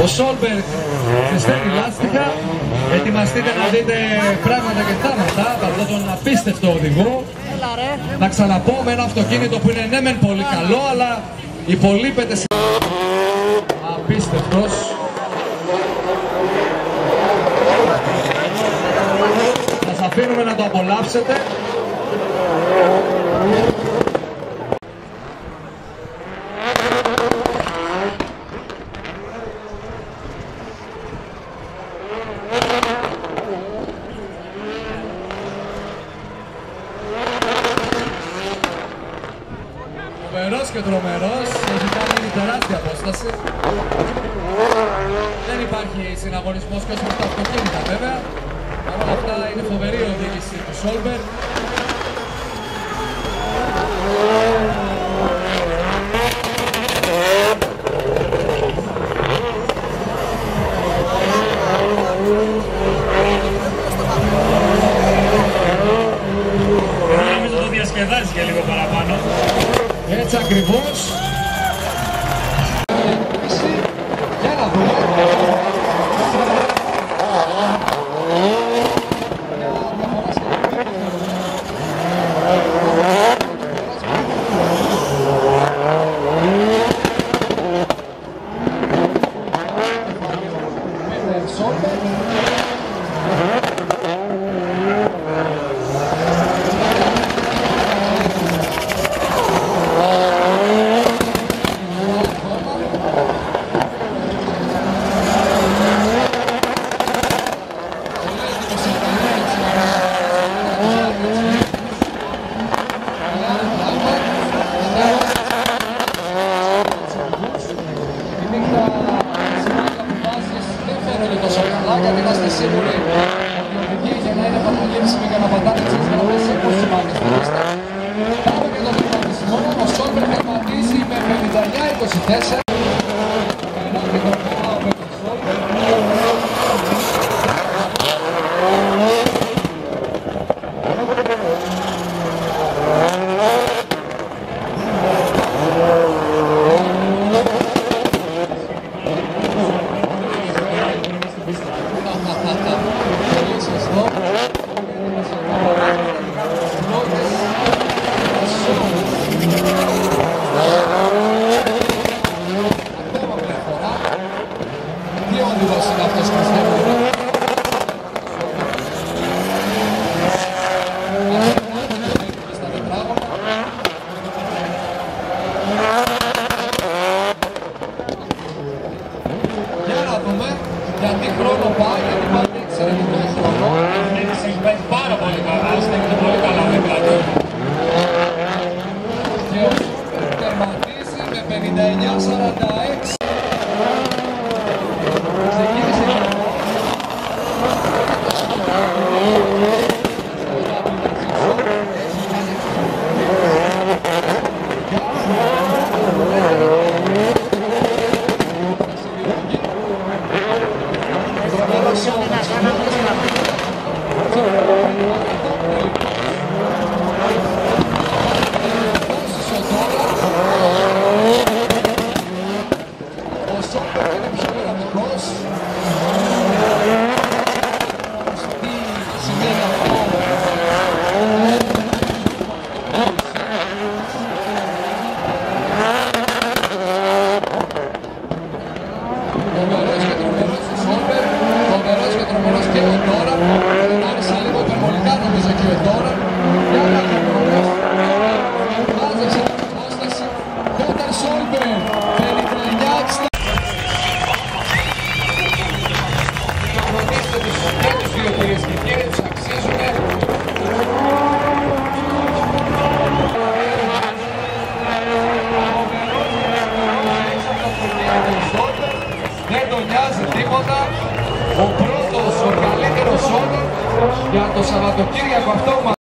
Ο Σόλμπεργκ πιστεύει λάστιχα. Ετοιμαστείτε να δείτε πράγματα και θάματα από αυτόν τον απίστευτο οδηγό. Να ξαναπώ, με ένα αυτοκίνητο που είναι ναι μεν πολύ καλό, αλλά υπολείπεται σε... Απίστευτος. Σας αφήνουμε να το απολαύσετε. Τρομερός και τρομερός, έχει κάνει τεράστια απόσταση. Δεν υπάρχει συναγωνισμός και ως προς τα αυτοκίνητα βέβαια. Παρ' όλα αυτά είναι φοβερή η οδήγηση του Σόλμπεργκ. Νομίζω το διασκεδάζει για λίγο παραπάνω. Έτσι ακριβώς. Για να δούμε. Γιατί είμαστε σίγουροι ότι οδηγεί για να είναι επαναλήψιμοι και να πατάνε τις γραμμές σε 20 μάχες που είστε. Πάμε και το τερματισμό. Ο Σόλμπεργκ τερματίζει με 59-24. Τι όνειδος είναι αυτός που στέλνει. Για να δούμε γιατί χρόνο πάει, γιατί πάει εξαιρετικό χρόνο. Πάει πάρα πολύ καλά, στέκεται πολύ καλά δίπλα του. Και ο Σόλμπεργκ τερματίζει με 59-46. Δεν τον νοιάζει τίποτα. Ο πρώτος, ο καλύτερος όλων για το Σαββατοκύριακο αυτό.